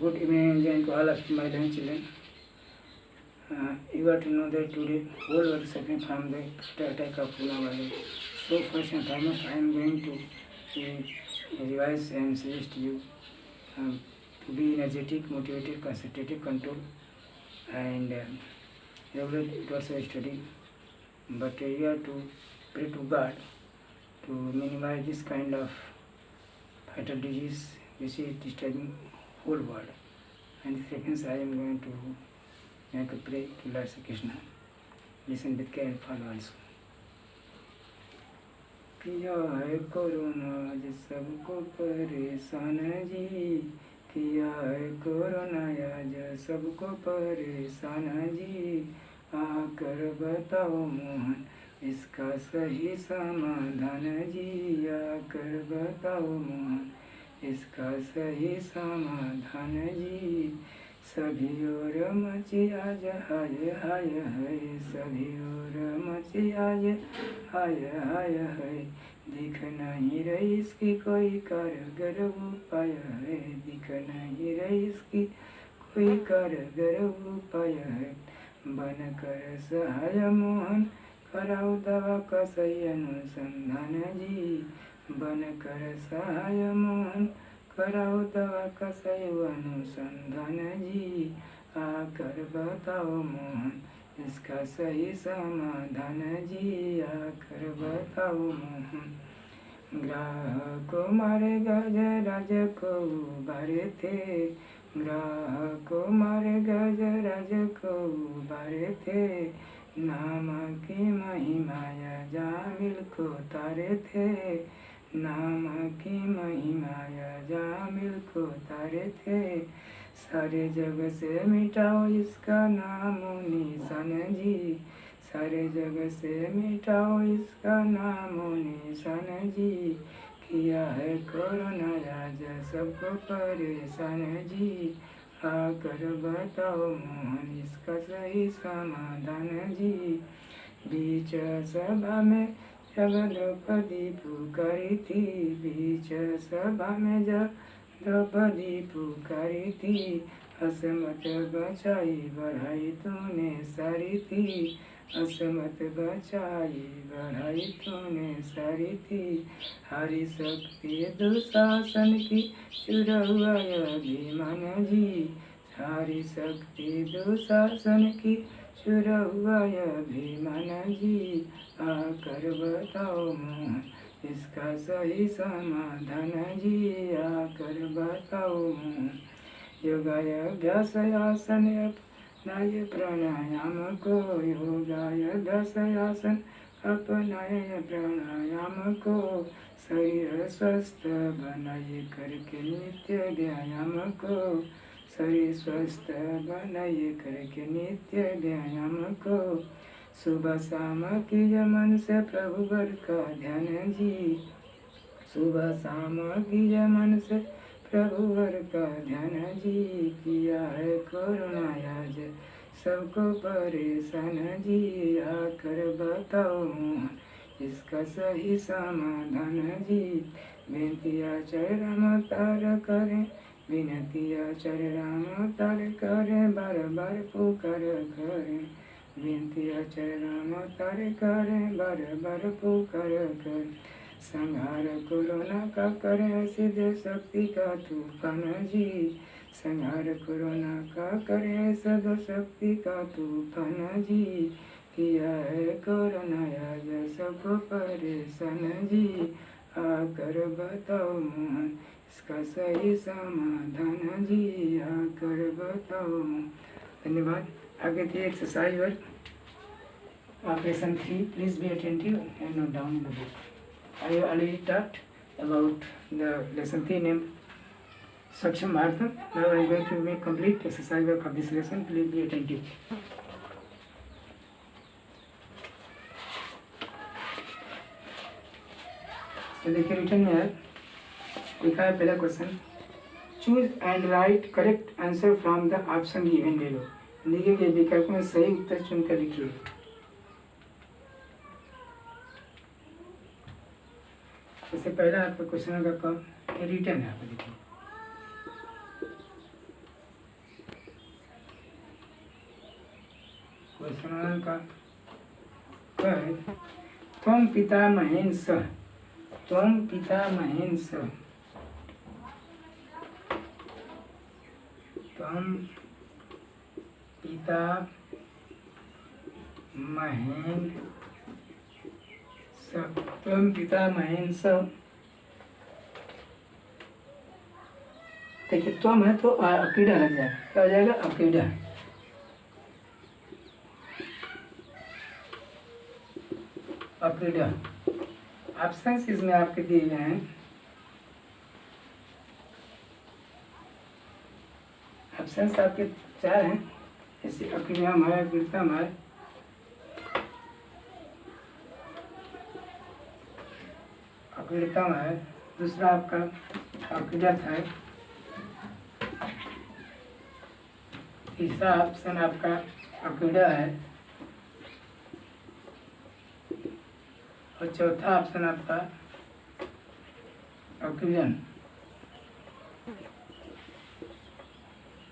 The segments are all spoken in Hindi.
Good evening and to all of my young children. You got to know that today whole world is suffering from the attack of coronavirus. So first and foremost, I am going to revise and suggest you to be energetic, motivated, concentrated, control, and regular it also study. But you have to pray to God to minimize this kind of fatal disease which is disturbing whole world. And this reference I am going to make a pray to Lord Sri Krishna. Listen with care and follow also. किया है कोरोना आज सबको परेशान जी, किया है कोरोना आज सबको परेशान जी, आकर बताओ मोहन इसका सही समाधान जी, आकर बताओ मोहन इसका सही समाधान जी। सभी ओर मची आज हाय हाय है, सभी ओर मची आज हाय हाय है, दिख नहीं रही इसकी कोई कारगर उपाय है, दिख नहीं रही इसकी कोई कारगर उपाय है। बनकर सहाय मोहन कराओ दवा का सही अनुसंधान जी, बनकर सहाय मोहन कराओ दवा का सही अनुसंधान जी, आकर बताओ मोहन इसका सही समाधान जी, आकर बताओ मोहन। ग्राहकों मारे गजराज को उबारे थे, ग्राहकों मारे गजराज को उबारे थे, नाम की महिमाया जामिल को तारे थे, नाम की महिमाया जामिल को तारे थे। सारे जग से मिटाओ इसका नाम निशान जी, सारे जग से मिटाओ इसका नाम निशान जी, किया है कोरोना आज सबको परेशान जी, आकर बताओ मोहन इसका सही समाधान जी। बीच सभा में जब द्रौपदी पुकारी थी, बीच सभा में जब द्रौपदी पुकारी थी, असमत बचाई बढ़ाई तूने सारी थी, असमत बचाई बढ़ाई तूने सारी थी। हरि शक्ति दुशासन की चुरहुआ अभिमान जी, हरि शक्ति दुशासन की चुरहुआ अभिमान जी, आकर बताओ मोहन इसका सही समाधान जी, आकर बताओ मोहन। योगाभ्यास आसन अपनाए प्राणायाम को, योगाभ्यास आसन अपनाए प्राणायाम को, शरीर स्वस्थ बनाए करके नित्य व्यायाम को, शरीर स्वस्थ बनाए करके नित्य व्यायाम को। सुबह शाम कीजिए मन से प्रभु वर का ध्यान जी, सुबह शाम कीजिए मन से प्रभु वर का ध्यान जी, किया है कोरोना आज सबको परेशान जी, आकर बताओ मोहन इसका सही समाधान जी। विनतिया चरण तार करें, विनतिया चरण तार करें, बार बार पुकार करें, विनतिया चरण तार करें, बार बार पुकार करें। संहार कोरोना का करें सिद्ध शक्ति का तूफान जी, संहार कोरोना का करें सिद्ध शक्ति का तूफान जी, किया है कोरोना आज सबको परेशान जी, आकर बताओ मोहन इसका सही समाधान जी, आकर बताओ मोहन। धन्यवाद। आगे थी exercise work operation 3. Please be attentive and note down in the book. I have already talked about the lesson 3 named Swachh Bharatam. Now I am going to make complete exercise work of this lesson. Please be attentive. तो देखिए रिटर्न में है, लिखा है पहला question, choose and right correct answer from the option given below. दिए गए विकल्प में सही उत्तर चुनकर लिखिए। जैसे पहला आपका क्वेश्चन होगा कब रिटर्न है, आपको देखिए क्वेश्चन 1 का है त्वं पितामहेन सह, त्वं पितामहेन सह, त्वं पितामहेन सह, त्वं पितामहेन सह। देखिए त्वम है तो अकीड़ा लग जाएगा, क्या हो जाएगा? अकीड़ा। अकीड़ा। ऑप्शंस इसमें आपके दिए गए हैं। ऑप्शंस आपके 4 हैं, जैसे अकीड़म है, अकीड़तम है, अकीड़तम है, दूसरा आपका अकीड़त है, तीसरा ऑप्शन आपका अकीड़ा है, और चौथा ऑप्शन आपका अकीड़न।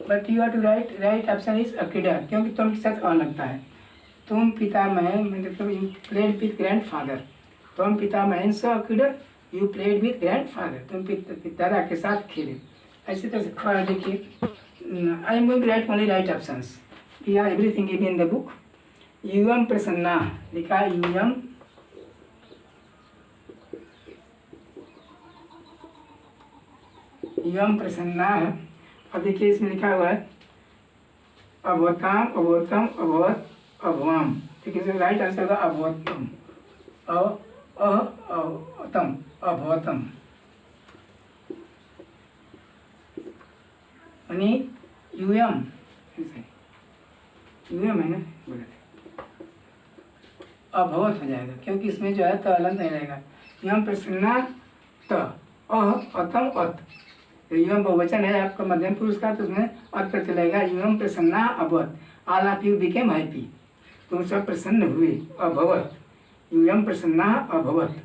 But you are to write option is अकीड़ा, क्योंकि तुम के साथ अ लगता है। तुम पितामह मतलब you played with grand father, तुम पितामहन सह अकीड़ा, you played with grand father, तुम दादा के साथ खेले। ऐसी तरह से देखिए I am going to write only right options, we are everything given in the book. यूएम प्रसन्ना लिखा है, यूएम प्रसन्ना है। अब देखिए इसमें लिखा हुआ है अभवताम, अभवतम, अभवत, अभवाम। ठीक है, राइट आंसर होगा अभवतम, अभवतम, अभवतम, यानी यूएम, यूएम है ना, बोले अभवत हो जाएगा, क्योंकि इसमें जो है तो अलग नहीं रहेगा। यूएम प्रसन्ना त अतम अत, यूएम बहुवचन है आपका मध्यम पुरुष का, तो उसमें अत पर चलेगा। यूएम प्रसन्ना अभवत, all of you became happy, तुम सब प्रसन्न हुए। अभवत, यूएम प्रसन्ना अभवत।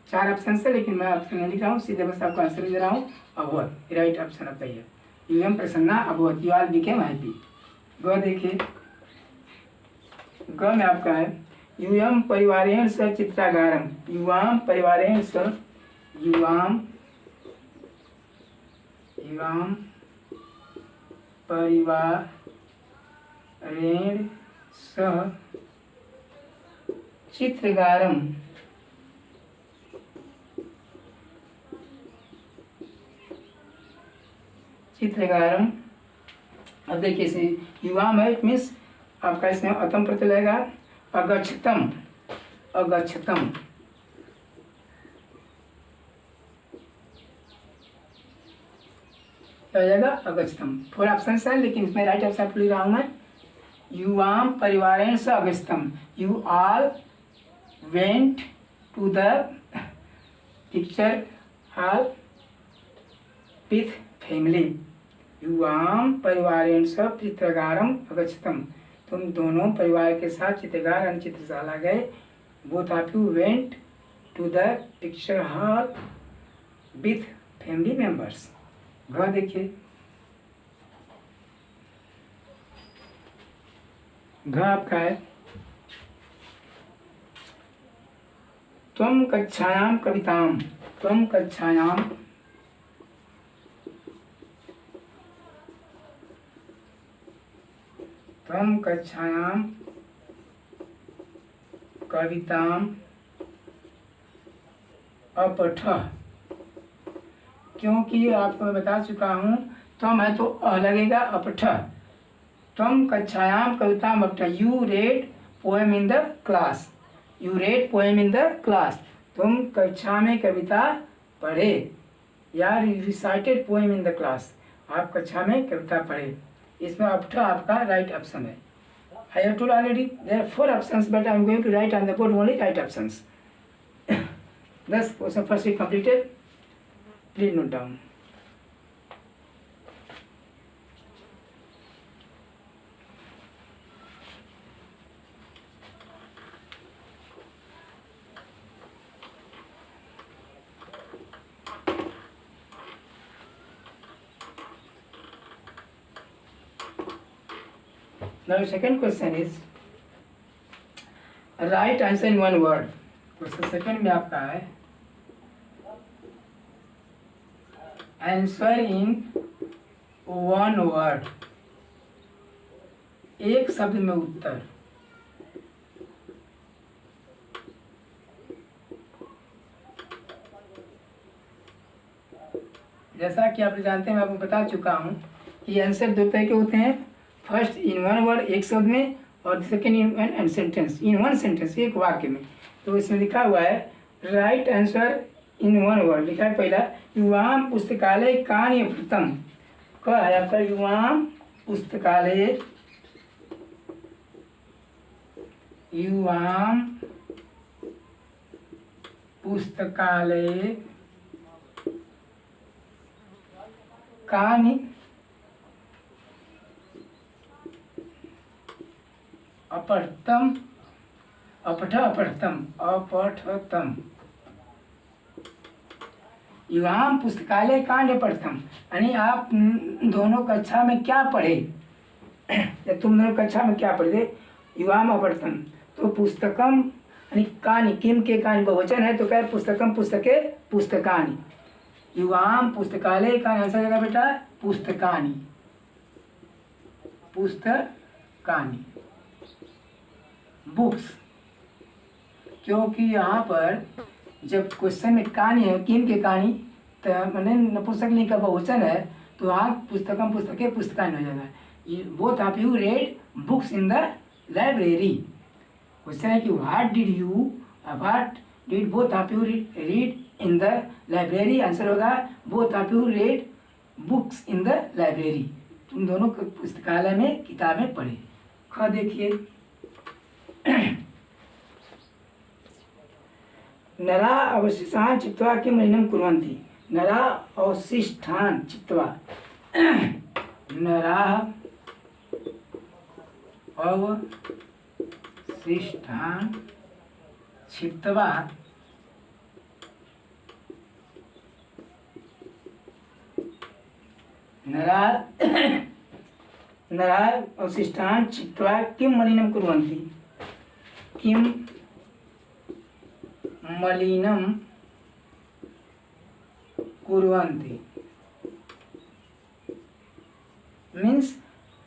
4 ऑप्शन है, लेकिन मैं ऑप्शन नहीं लिख रहा हूँ, सीधे बस आपको आंसर दे रहा हूँ। अभवत राइट ऑप्शन आता है। यूएम प्रसन्ना अभवत, यू ऑल बिकेम हैप्पी। ग देखिए, ग में आपका है यूएम परिवारेण सह चित्रागारम, युवाम परिवारेण सह, युवाम परिवारेण सह चित्रगारम, चित्रगारम। अब देखिए इसे युवाम है, इट मीन्स आपका इसमें अतम प्रत्यय लगेगा। अगच्छतम, अगच्छतम, क्या हो जाएगा? अगच्छतम। 4 ऑप्शन है, लेकिन इसमें राइट ऑप्शन लिख रहा हूँ मैं। युवाम परिवारेण सह अगच्छतम, you all went to the picture hall with family. युवाम परिवारेण सह चित्रगारम अगच्छतम, तुम दोनों परिवार के साथ चित्रगार यानी चित्रशाला गए। Both of you went to the picture hall with family members. घ देखिए, घ आपका है त्वं कक्षायां कविताम, त्वं कक्षायां त्वं कक्षायां कविताम अपठ, क्योंकि आपको मैं बता चुका हूँ त्वम है तो अ लगेगा, अपठ। त्वं कक्षायां कविताम अपठ, you read poem in the class, you read poem in the class, तुम कक्षा में कविता पढ़े या recited poem in the class, आप कक्षा में कविता पढ़े। इसमें अपठ आपका राइट ऑप्शन है। I have told already there are 4 options, but I am going to write on the board only right options. 10 question first is completed, please note down. Now second question is right answer in one word. Question second में आपका है आंसर इन वन वर्ड, एक शब्द में उत्तर। जैसा कि आप जानते हैं, मैं आपको बता चुका हूँ कि आंसर दो तरह के होते हैं, फर्स्ट इन वन वर्ड एक शब्द में, और second in one sentence, in one sentence एक वाक्य में। तो इसमें लिखा हुआ है right answer in one word, लिखा है पहला युवाम पुस्तकालय कान्य प्रथम, क्या है आपका युवाम पुस्तकालय, युवाम पुस्तकालय कान्य अपठतम, अपठतम युवाम पुस्तकालय कांड पठतम, यानी आप दोनों कक्षा में क्या पढ़े या तुम दोनों कक्षा में क्या पढ़े थे, युवाम अपठतम। तो पुस्तकम यानी कहानी, किम के कहानी बहुवचन है तो क्या है पुस्तकम पुस्तके पुस्तकानी, युवाम पुस्तकालय का आंसर देगा बेटा पुस्तकानी, पुस्तकानी बुक्स। क्योंकि यहाँ पर जब क्वेश्चन में कहानी है किम के कहानी, तो मैंने नपुंसकलिंग का बहुवचन है तो वहाँ पुस्तकम पुस्तके पुस्तकानी हो जाएगा। ये both of you read books in the library. Question है कि what did both of you read in the library, answer होगा both of you read books in the library, तुम दोनों पुस्तकालय में किताबें पढ़े। ख देखिए नरा अवशिष्टान् चित्वा किं मलिनं कुर्वन्ति, नरा अवशिष्टान् चित्वा, नरा अवशिष्टान् चित्वा नरा अवशिष्टान् चित्वा किं मलिनं कुर्वन्ति, किं मलिनं कुर्वन्ति means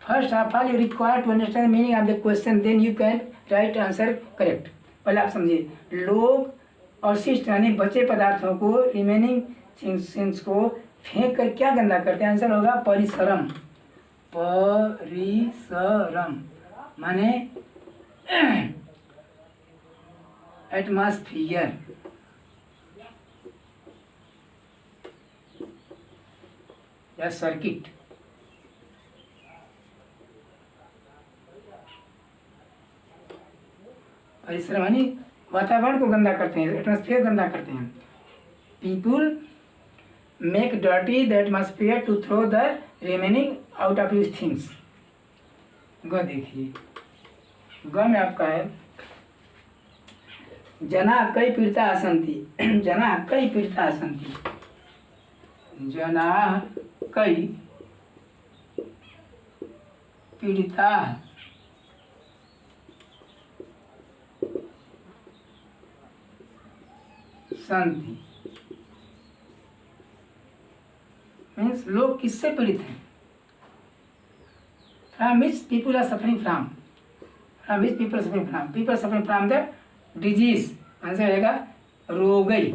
first of all you require to understand the meaning of the question, then you can write answer correct। पहले आप समझिए, लोग अवशिष्ट यानी बचे पदार्थों को, रिमेनिंग थिंग्स को फेंक कर क्या गंदा करते हैं, आंसर होगा परिसरम, परिसरम माने एटमॉस्फियर, या सर्किट। परिसर यानी वातावरण को गंदा करते हैं, एटमॉस्फेयर गंदा करते हैं। People make dirty the atmosphere to throw the remaining out of use things. ग देखिए, ग में आपका है जना कई पीड़िता सन्ति, जना कई पीड़िता सन्ति, जना कई पीड़िता सन्ति मीन्स लोग किससे पीड़ित हैं, from which people are suffering from, from which people suffering from, people suffering from the disease, answer रहेगा रोगई,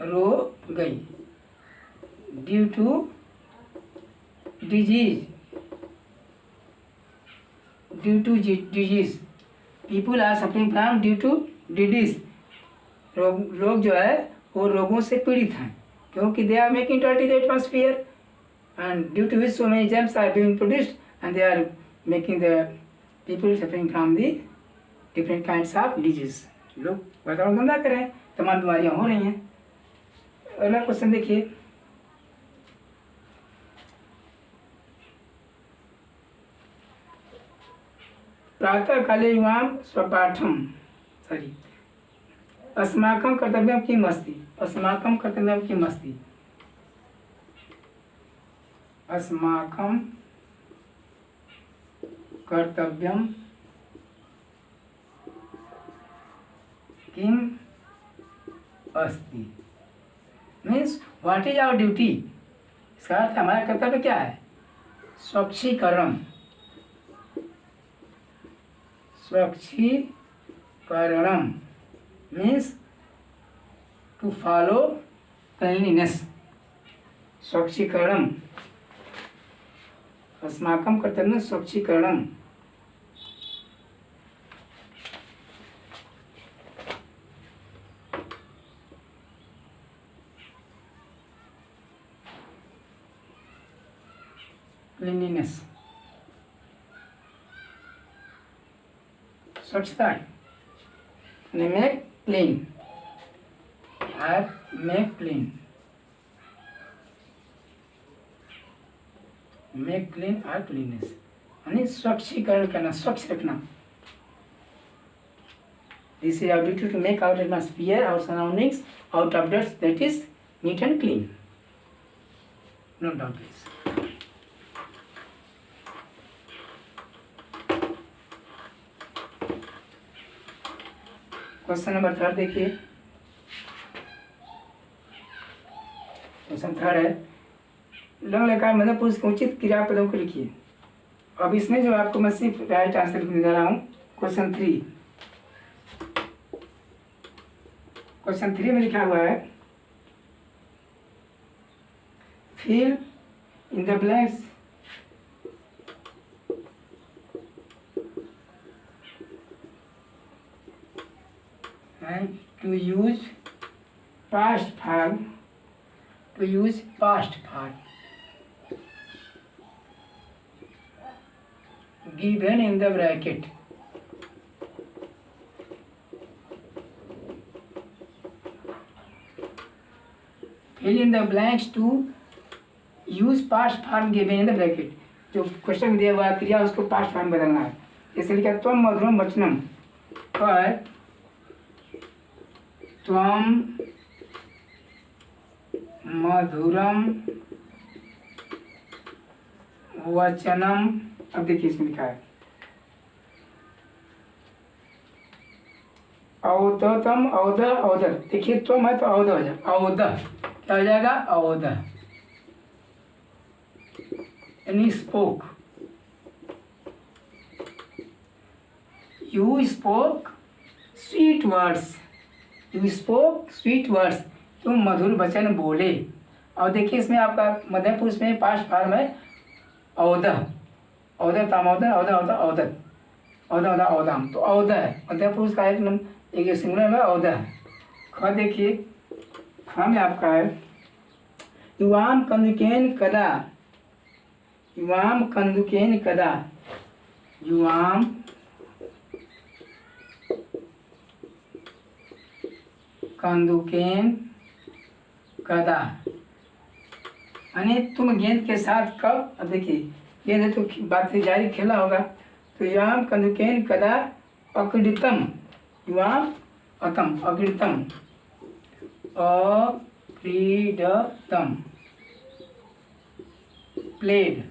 रोगई, due to disease, due to disease, people are suffering from due to disease, लोग जो है वो रोगों से पीड़ित हैं क्योंकि they are making dirty the atmosphere and due to which so many germs are being produced and they are making the people suffering from the different kinds of disease। लोग वातावरण गंदा कर रहे हैं, तमाम बीमारियां हो रही हैं। अगला क्वेश्चन देखिए, प्रातः काले युवाम स्वपाठम, सॉरी अस्माकं कर्तव्यं किम् अस्ति, अस्माकं कर्तव्यं किम् अस्ति, अस्माकं कर्तव्यं अस्ति। Means what is our duty, इसका अर्थ हमारा कर्तव्य क्या है? स्वच्छीकरण। स्वच्छीकरणम मीन्स टू फॉलो क्लीनलीनेस। स्वच्छीकरणम अस्माकं कर्तव्यं स्वच्छीकरणम। क्लीनलीनेस, स्वच्छता। Make clean, make clean, make clean और क्लीननेस यानी स्वच्छीकरण करना, स्वच्छ रखना। This is our duty to make our atmosphere, our surroundings out of dust, that is neat and clean. No doubt this. Question number 3 देखिए। क्वेश्चन 3 है लंग लकार मतलब पुरुष के उचित क्रियापदों को लिखिए। अब इसमें जो आपको मैं सिर्फ राइट आंसर लिखने जा रहा हूँ। क्वेश्चन 3 में लिखा हुआ है fill in the blanks and to use past form, given in the bracket. Fill in the blanks to use past form given in the bracket. जो क्वेश्चन दिया हुआ क्रिया उसको पास्ट फॉर्म बदलना है। जैसे लिखा त्वम मधुरम वचनम, पर त्वम मधुरम वचनम। अब देखिए इसमें लिखा है औदतम, औद औद। देखिए त्वम है तो औद हो जाए, औद क्या हो जाएगा? औद यानी spoke. You spoke sweet words, you spoke sweet words, तुम मधुर वचन बोले। और देखिए इसमें आपका मध्यम पुरुष में पास्ट फॉर्म है औद, औद तामौद, औद औद औदत, औद औद औदाम। तो औद है मध्यम पुरुष का एक सिंगुलर में औद है। ख देखिए, ख में आपका है युवाम कंदुकेन कदा, युवाम कंदुकेन कदा, युवाम कंदुकेन कदा यानी तुम गेंद के साथ कब। अब देखिए गेंद है तो बात से जारी खेला होगा। तो युवाम कंदुकेन कदा अक्रीडतम, युवाम अतम अक्रीडतम, अक्रीडतम played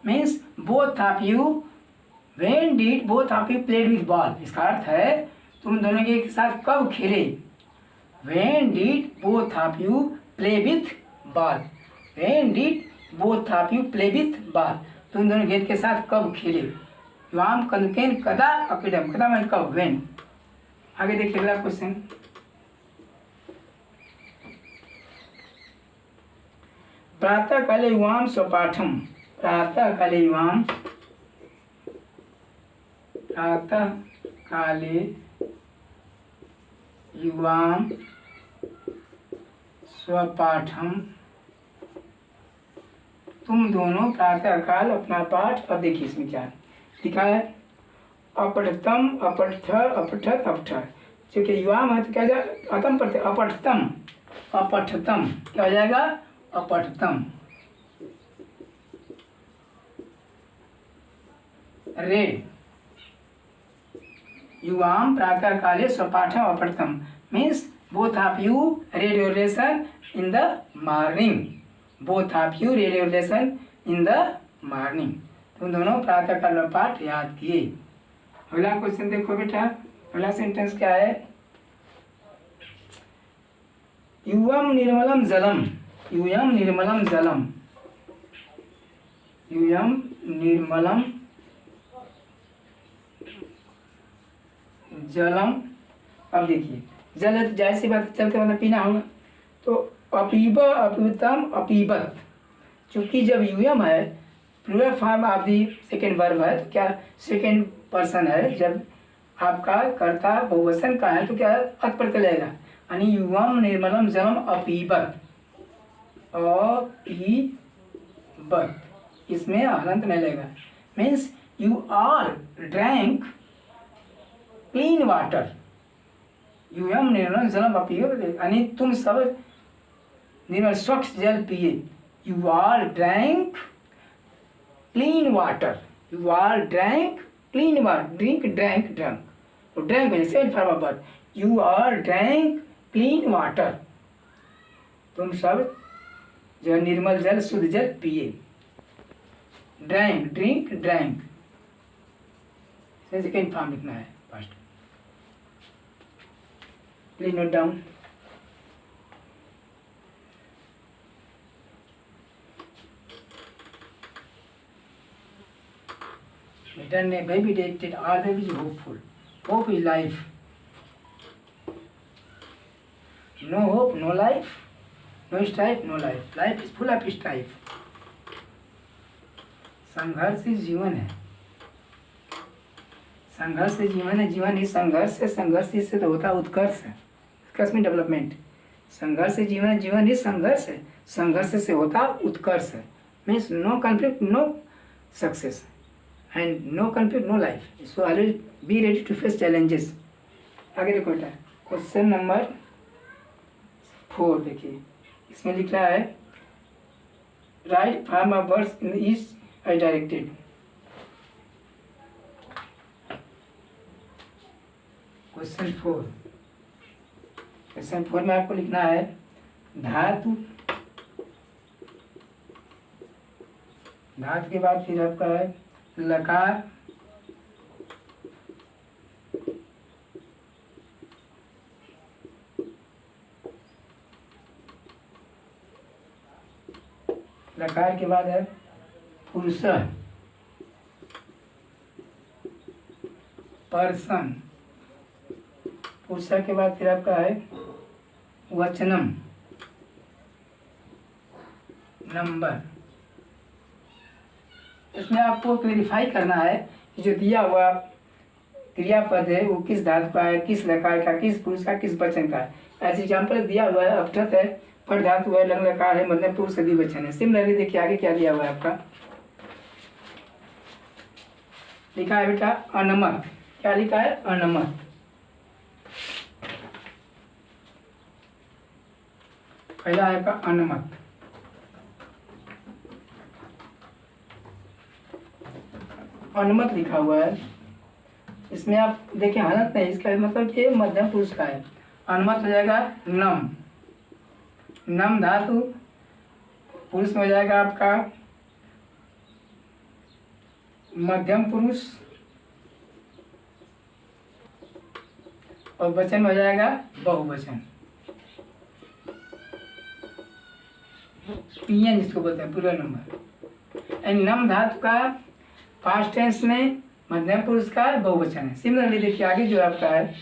means both of you, when did both of you played with ball. इसका अर्थ है तुम दोनों के साथ कब खेले। When did both of you play with ball, when did both of you play with ball, तुम दोनों गेंद के साथ कब खेले। युवाम कंदुकेन कदा अक्रीडम, कदा मैंने कब, व्हेन। आगे देखिए अगला क्वेश्चन। प्रातः काले युवाम स्वपाठम, प्रातः काले युवाम, प्रातः काले युवाम स्वपाठम, तुम दोनों प्रातः काल अपना पाठ। अब देखिए इसमें क्या लिखा है अपठतम, अपठ, अपठत, अपठ। क्योंकि युवाम है तो क्या जाए अतम पढ़ते, अपठतम, अपठतम क्या हो जाएगा? अपठतम। रेड युवाम प्रातः काले स्वपाठम अपठतम means both of you read your lesson in the morning, both of you read your lesson in the morning, तुम दोनों प्रातः काल में पाठ याद किए। अगला क्वेश्चन देखो बेटा, अगला सेंटेंस क्या है? यूयम निर्मलम जलम, यूयम निर्मलम जलम, यूयम निर्मलम जलम। अब देखिए जल है तो जाहिर सी बात चल के मतलब पीना होगा, तो अपीब अपीतम अपीबत, चूंकि जब यूएम है plural form of the second verb है तो क्या सेकेंड पर्सन है, जब आपका कर्ता बहुवचन का है तो क्या अत पर चलेगा, यानी युवम निर्मलम जलम अपीबत, अपीबत इसमें हलंत नहीं लेगा। Means you are drank clean water, युवम निर्मलम जलम अपीबत, यानी तुम सब निर्मल स्वच्छ जल पिए। You are drank clean water, you are drank clean water, drink drank drunk, और ड्रैंक है second form of verb, you are drank clean water, तुम सब जो निर्मल जल शुद्ध जल पिए। Drank drink drank second form लिखना है first, please note down. Return a baby dated, all babies hopeful. Hope is life. No hope, no life. No strife, no life. Life is full of strife. संघर्ष ही जीवन है, संघर्ष से जीवन है, जीवन ही संघर्ष है, संघर्ष से तो होता उत्कर्ष है, उत्कर्ष में डेवलपमेंट। संघर्ष से जीवन है, जीवन ही संघर्ष है, संघर्ष से होता उत्कर्ष है। Means no conflict no success and no conflict no life, so always be ready to face challenges। आगे देखो बेटा क्वेश्चन नंबर 4 देखिए, इसमें लिख रहा है write form of words in east as directed. Question 4 में आपको लिखना है धातु, धातु के बाद फिर आपका है लकार, लकार के बाद है पुरुष, पर्सन, पुरुष के बाद फिर आपका है वचनम, नंबर। इसमें आपको क्लेरिफाई करना है कि जो दिया हुआ क्रियापद है वो किस धातु का है, किस लकार का, किस पुरुष का, किस वचन का है। एज एग्जाम्पल दिया हुआ है अपठत है, पर धातु है, लंग लकार है, मतलब पुरुष द्विवचन है। सिमिलरली देखिए आगे क्या दिया हुआ है आपका, लिखा है बेटा अनमत। क्या लिखा है? अनमत। पहला है आपका अनमत, अनुमत लिखा हुआ है। इसमें आप देखिए हलंत नहीं, इसका मतलब कि मध्यम पुरुष का है। अनुमत हो जाएगा नम, नम धातु, पुरुष में हो जाएगा आपका मध्यम पुरुष, और वचन में हो जाएगा बहुवचन, पीएन जिसको बोलते हैं पूरा नंबर। नम धातु का पास्ट टेंस में मध्यम पुरुष का बहुवचन है। सिमिलरली देखिए आगे जो आपका है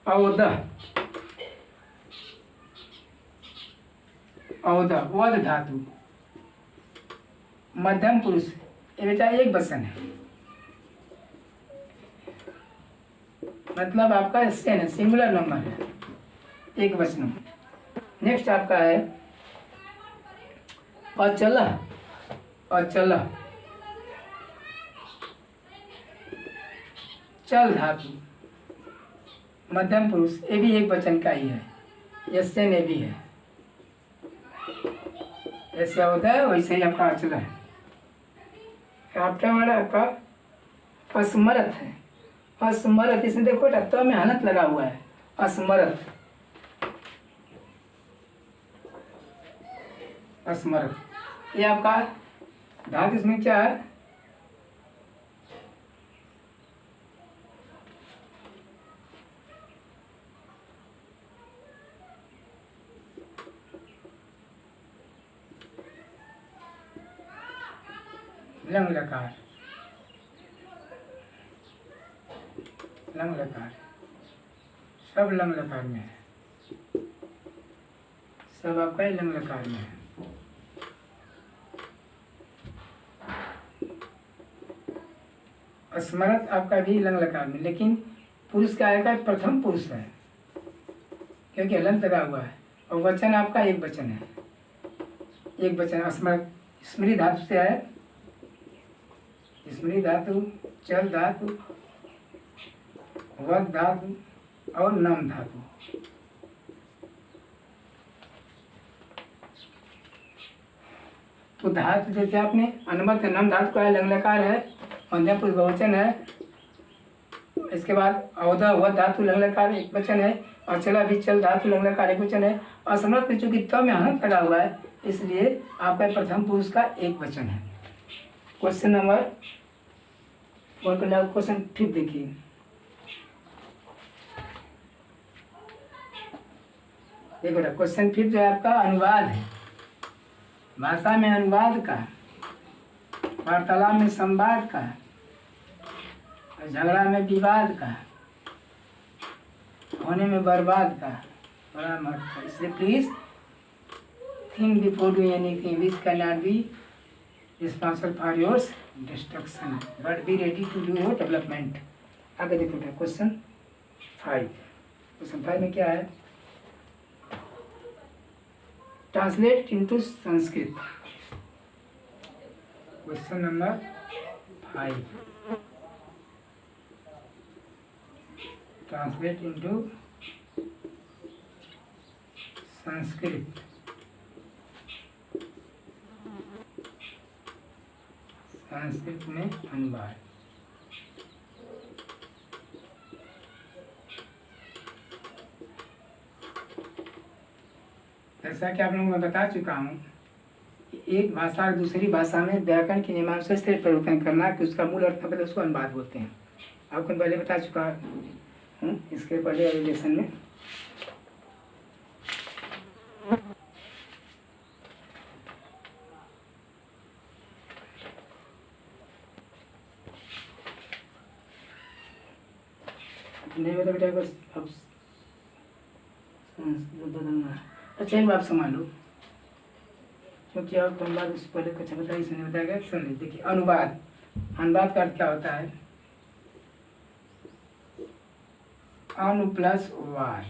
औदह, औदह वध धातु, मध्यम पुरुष, ये बेटा एक वचन है, मतलब आपका सेन है, सिंगुलर नंबर है, एक वचन। नेक्स्ट आपका है अचल, अचल चल धातु, मध्यम पुरुष, ये भी एक वचन का ही है, यसे ने भी है, ऐसे होता है वैसे ही आपका अचल है। आफ्टर वाला आपका असमर्थ है, असमर्थ, इसमें देखो तत्व में हलंत लगा हुआ है, असमर्थ, असमर्थ। ये आपका धातु इसमें क्या है? लंग लकार, लंग लकार, सब लंग लकार में है, सब आपका लंग लकार में है। स्मरत आपका भी लंग लकार में, लेकिन पुरुष का आएगा प्रथम पुरुष है क्योंकि हलंत लगा हुआ है, और वचन आपका एक वचन है, एक वचन। स्मृत स्मृति धातु से है, स्मृति धातु, चल धातु, वद धातु और नम धातु। तो धातु जैसे आपने अनुमत नम धातु का लंग लकार है, मध्यम पुरुष बहुवचन है, इसके बाद अवध वध धातु लंग लकार एक वचन है, और चला भी चल धातु लंग लकार एक वचन है, और समर्थ में चूंकि त में हंस लगा हुआ है इसलिए आपका प्रथम पुरुष का एक वचन है। क्वेश्चन नंबर क्वेश्चन 5 देखिए। देखो बेटा क्वेश्चन 5 जो है आपका अनुवाद है, भाषा में अनुवाद का, वार्तालाप में संवाद का, और झगड़ा में विवाद का, होने में बर्बाद का बड़ा महत्व है। इसलिए please think before doing anything which can not be responsible for yours destruction but be ready to do your development. आगे देखो क्वेश्चन 5। क्वेश्चन 5 में क्या है? Translate into Sanskrit. Question number 5, translate into Sanskrit. Sanskrit में अनुवाद। जैसा कि आप लोगों को मैं बता चुका हूँ, एक भाषा दूसरी भाषा में व्याकरण के नियमानुसार से परिवर्तन करना कि उसका मूल अर्थ मतलब उसको अनुवाद बोलते हैं। आपको पहले बता चुका हूँ इसके पहले एजुकेशन में। नहीं बता बेटा बस अब बदलना। अच्छा एक बात समझ लो, क्योंकि आप अनुवाद उससे पहले कुछ बताया इसने बताया गया। सुन लीजिए, देखिए अनुवाद, अनुवाद का अर्थ क्या होता है? अनु प्लस वाद।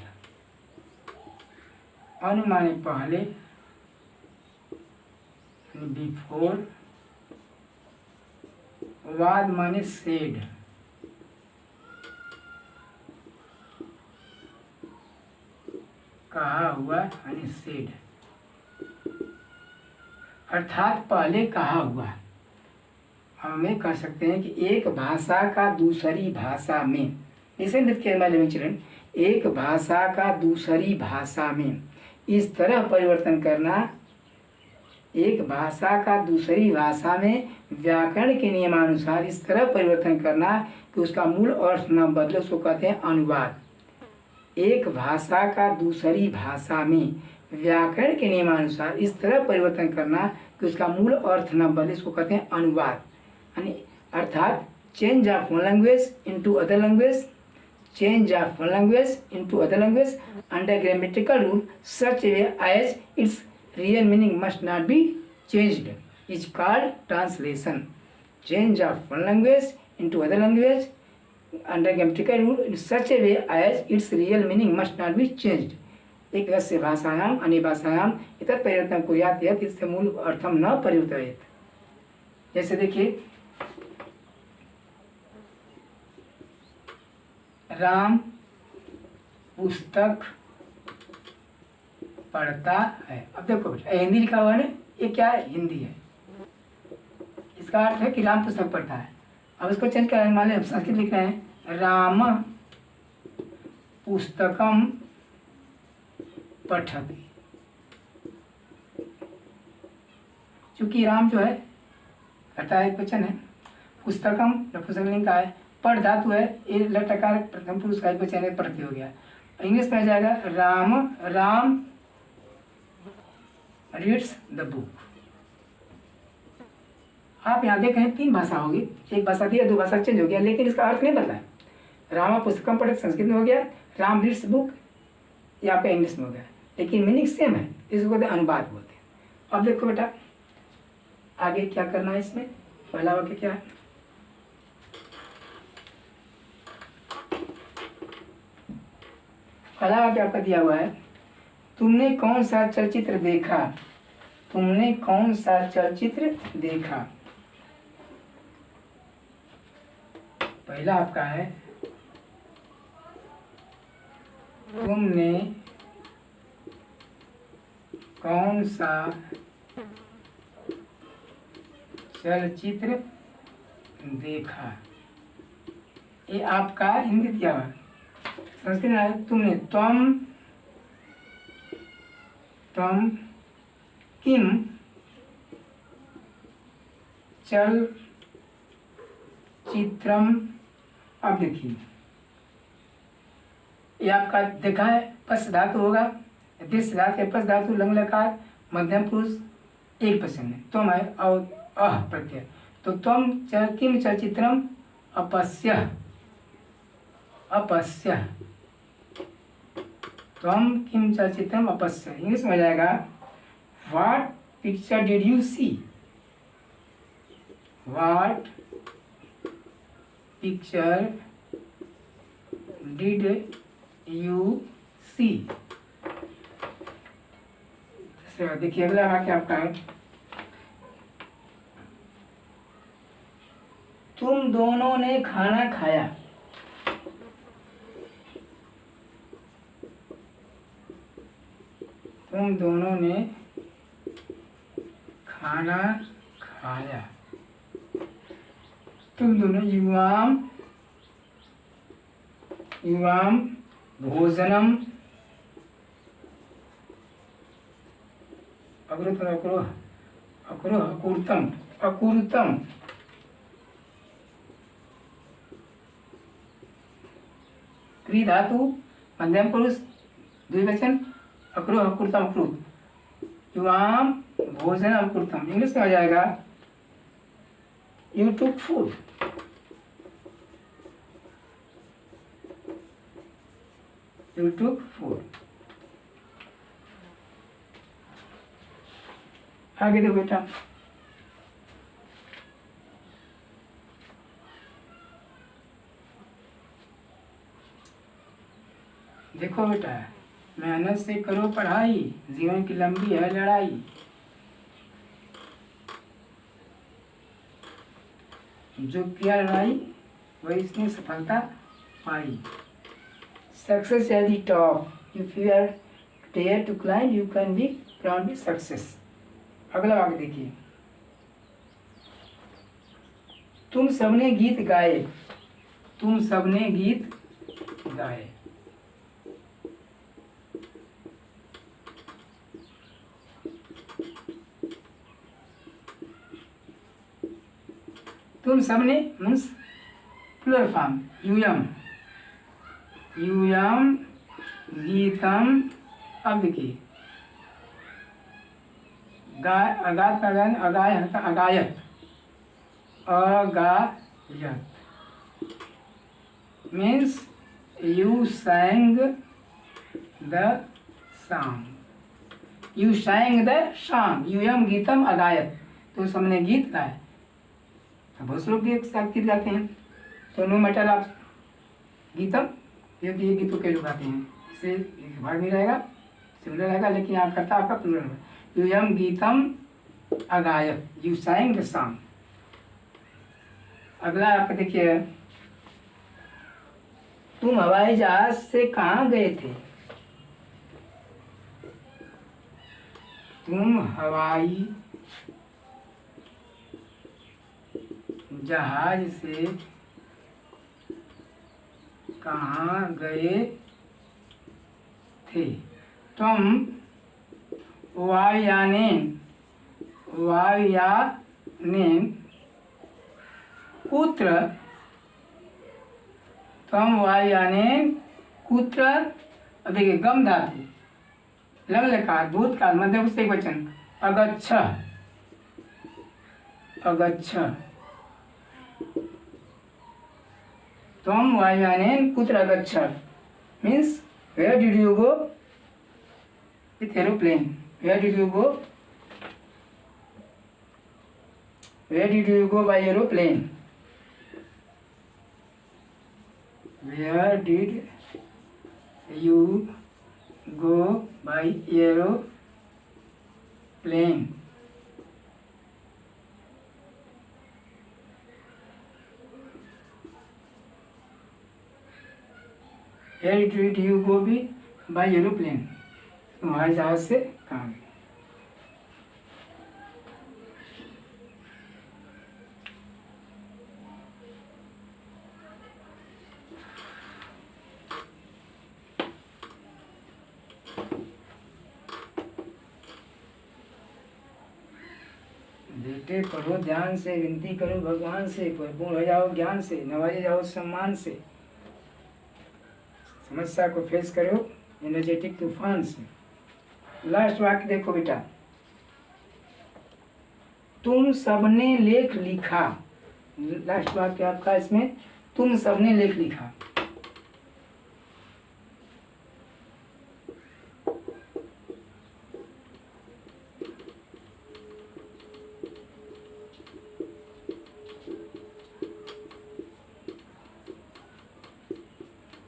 अनु माने पहले, बिफोर, वाद माने सेड। कहा हुआ यानी सेड, अर्थात पहले कहा हुआ। हमें कह सकते हैं कि एक भाषा का दूसरी भाषा में, चिल्ड्रन, एक भाषा का दूसरी भाषा में इस तरह परिवर्तन करना, एक भाषा का दूसरी भाषा में व्याकरण के नियमानुसार इस तरह परिवर्तन करना कि उसका मूल अर्थ न बदले, उसको कहते हैं अनुवाद। एक भाषा का दूसरी भाषा में व्याकरण के नियमानुसार इस तरह परिवर्तन करना कि उसका मूल अर्थ न बदले, इसको कहते हैं अनुवाद। यानी अर्थात change of one language into other language, change of one language into other language under grammatical rule such way as its real meaning must not be changed is called translation. Change of one language into other language under grammatical rule in such a way as its real meaning must not be changed. एक से भाषायाम अन्य भाषायाम इतर परिवर्तन कुर्यात् यत् इससे मूल अर्थम न परिवर्तयेत्। जैसे देखिए, राम पुस्तक पढ़ता है। अब देखो हिंदी लिखा हुआ है ना, ये क्या है? हिंदी है। इसका अर्थ है कि राम पुस्तक पढ़ता है। अब इसको चेंज कर, मान लीजिए संस्कृत लिख रहे हैं, राम पुस्तकम पठति। चूंकि राम जो है घटा एक वचन है, पुस्तकम नपुंसकलिंग का है, पढ़ धातु है, ये लटकार प्रथम पुरुष का एक वचन है, पढ़ती हो गया। इंग्लिश में आ जाएगा राम रीड्स द बुक। आप यहाँ देखें 3 भाषा होगी, एक भाषा थी 2 भाषा चेंज हो गया, लेकिन इसका अर्थ नहीं बदला। रामा पुस्तकम पढ़े संस्कृत में हो गया, राम रीड्स बुक यहाँ पे इंग्लिश में हो गया, लेकिन मीनिंग सेम है, इसको बोलते हैं अनुवाद बोलते हैं। अब देखो बेटा आगे क्या करना है इसमें। पहला वाक्य क्या है, पहला वाक्य आपका दिया हुआ है, तुमने कौन सा चलचित्र देखा, तुमने कौन सा चलचित्र देखा। पहला आपका है तुमने कौन सा चलचित्र देखा, ये आपका हिंदी दिया हुआ है। संस्कृत में है तुमने, त्वं किम चलचित्रम। अब देखिए ये आपका देखा है, पस धातु होगा, दिस धातु है, पस धातु लंग लकार मध्यम पुरुष एक वचन है, तुम है और अह प्रत्यय, तो तुम किम चलचित्रम अपश्य, अपश्य, तुम किम चलचित्रम अपश्य। इंग्लिश में हो जाएगा what picture did you see, what picture did you see. देखिए अगला वाक्य आपका है, तुम दोनों ने खाना खाया, तुम दोनों ने खाना खाया, तुम दोनों युवाम भोजनम, अकुरुतम, क्री धातु मध्यम पुरुष द्विवचन, अकुरुतम अकुरुत, युवाम भोजन अकुरुतम। इंग्लिश में हो जाएगा you took food, you took food. आगे देखो बेटा, देखो बेटा, मेहनत से करो पढ़ाई, जीवन की लंबी है लड़ाई। जो किया लड़ाई वही इसने सफलता पाई। Success at the top, if you are dare to climb you can be proud be success. अगला वाक्य देखिए, तुम सबने गीत गाए, तुम सबने गीत गाए। तुम सबने मीन्स प्लूरल फॉर्म, यूयम गीतम। अब देखिए अगात का गायन अगायत, अगायत means you sang the song, you sang the song, यूयम गीतम अगायत, तो सबने गीत गाए। बहुत से लोग एक साथ गीत गाते हैं, तो नो मैटर आप गीतम, ये गीतों के लोग गाते हैं, इससे भाग नहीं रहेगा, सिमिलर रहेगा, लेकिन यहाँ करता आपका प्लूरल है। यूयम गीतम अगायत, यू sang the song। अगला आप देखिए, तुम हवाई जहाज से कहाँ गए थे, तुम हवाई जहाज से कहाँ गए थे। तुम वायुयानेन कुत्र, तुम वायुयानेन कुत्र। अब देखिए गम धातु लंग लकार भूतकाल मध्यम पुरुष एक वचन, अगच्छ, अगच्छ। त्वं वायुयानेन कुत्र अगच्छ means where did you go with aeroplane. Where did you go, where did you go by aeroplane. Where did you go by aeroplane. Where did you go by aeroplane. हवाई जहाज से कहाँ गए। बेटे पढ़ो ध्यान से, विनती करो भगवान से, परिपूर्ण हो जाओ ज्ञान से, नवाजे जाओ सम्मान से, समस्या को फेस करो एनर्जेटिक तूफान से। लास्ट वाक्य देखो बेटा, तुम सबने लेख लिखा। लास्ट वाक्य आपका इसमें, तुम सबने लेख लिखा।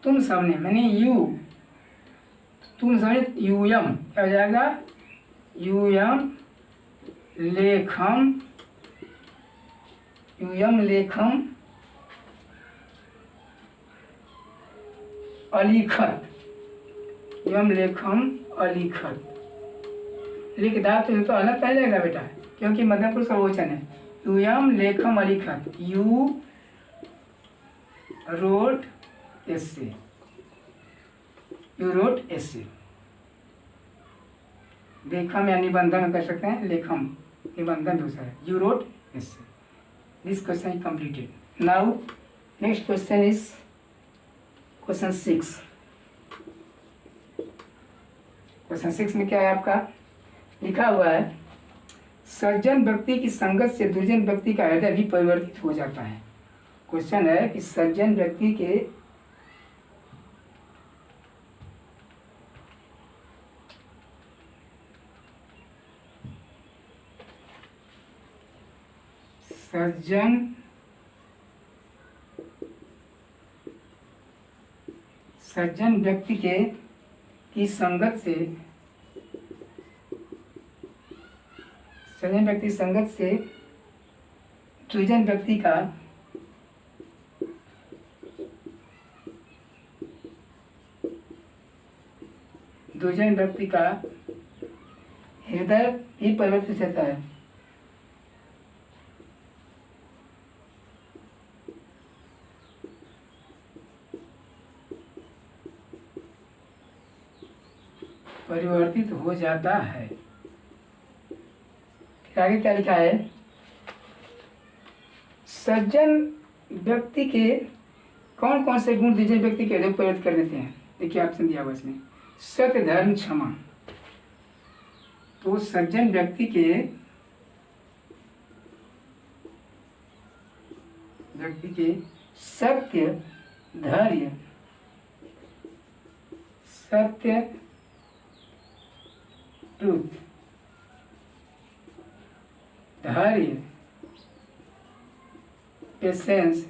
तुम सबने मैंने यू, तुम सबने यूयम क्या हो जाएगा, यूयम लेखम, यूयम लेखम अलिखत, यूयम लेखम अलिखत। लिख धातु तो अलग पह जाएगा बेटा, क्योंकि मध्यम पुरुष का वचन है। यूयम लेखम अलिखत, you wrote essay, you wrote essay। लेखम या निबंधन कर सकते हैं, लेखम निबंधन दूसरा है। You wrote essay। This question is completed. Now next question is question 6। question 6 में क्या है आपका, लिखा हुआ है सज्जन व्यक्ति की संगत से दुर्जन व्यक्ति का हृदय भी परिवर्तित हो जाता है। क्वेश्चन है कि सज्जन व्यक्ति के सज्जन व्यक्ति के की संगत से, सज्जन व्यक्ति संगत से दुर्जन व्यक्ति का हृदय ही परिवर्तित होता है। परिवर्तित हो जाता है। फिर आगे क्या लिखा है, सज्जन व्यक्ति के कौन कौन से गुण दुर्जन व्यक्ति के हृदय परिवर्तित कर देते हैं। देखिए ऑप्शन दिया हुआ इसमें, सत्य धर्म क्षमा। तो सज्जन व्यक्ति के सत्य धैर्य, सत्य ट्रूथ, धैर्य, पेशेंस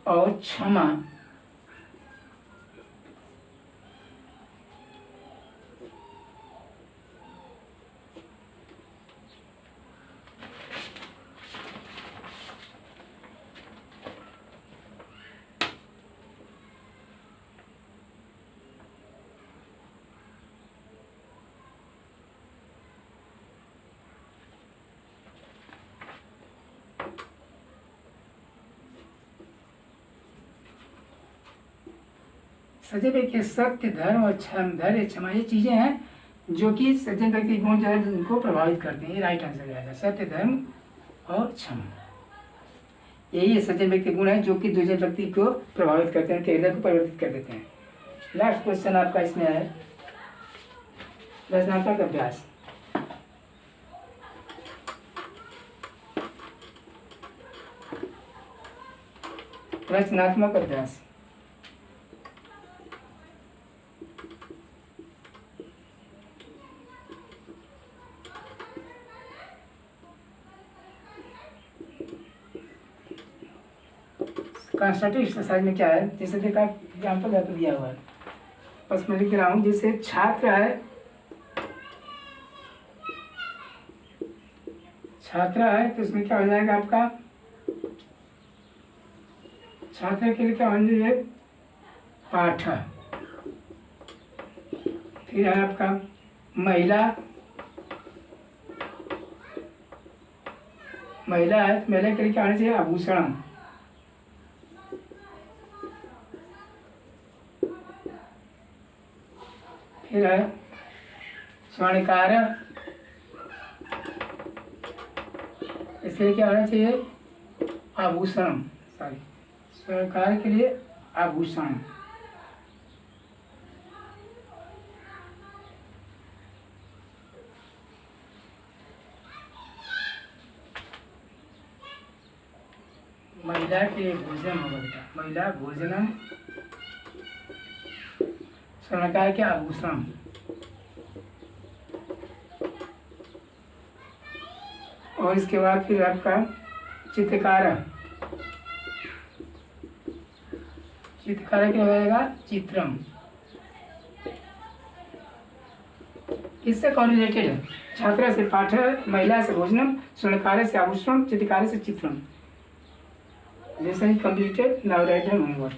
और क्षमा सज्जन व्यक्ति के सत्य धर्म और धैर्य क्षमा ये चीजें हैं जो कि सज्जन व्यक्ति गुण जो है उनको प्रभावित करते हैं। ये राइट आंसर जाएगा, सत्य धर्म और क्षमा। यही सज्जन व्यक्ति गुण है जो कि दूसरे व्यक्ति को प्रभावित करते हैं, उनके हृदय को परिवर्तित कर देते हैं। लास्ट क्वेश्चन आपका इसमें है रचनात्मक अभ्यास। रचनात्मक अभ्यास। कंस्ट्रक्टिव एक्सरसाइज में क्या है, जैसे देखा एग्जाम्पल दिया हुआ है, बस मैं लिख रहा हूँ। जैसे छात्र है, तो इसमें क्या हो जाएगा आपका, छात्र के लिए क्या होना चाहिए, पाठ। फिर है आपका महिला, है तो महिला के लिए क्या होना चाहिए, आभूषण। फिर है स्वर्णकार, इसके लिए क्या होना चाहिए, आभूषण। सॉरी, स्वर्णकार के लिए आभूषण। महिला के लिए भोजन होगा बेटा, महिला भोजनम, स्वर्णकार के आभूषण। और इसके बाद फिर आपका चित्रकार, क्या हो जाएगा, चित्रम। इससे कौन रिलेटेड है, छात्रा से पाठ, महिला से भोजनम, स्वर्णकार से आभूषण, चित्रकार से चित्रम। Lesson is completed. Now write down homework.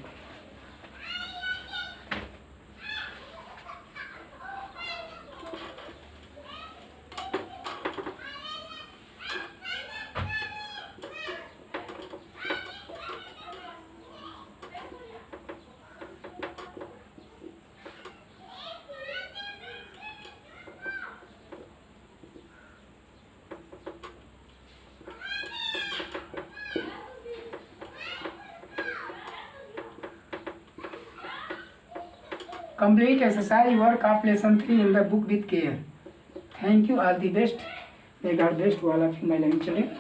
Complete exercise work of lesson 3 in the book with care. Thank you, all the best. May God bless to all of you, my learning children.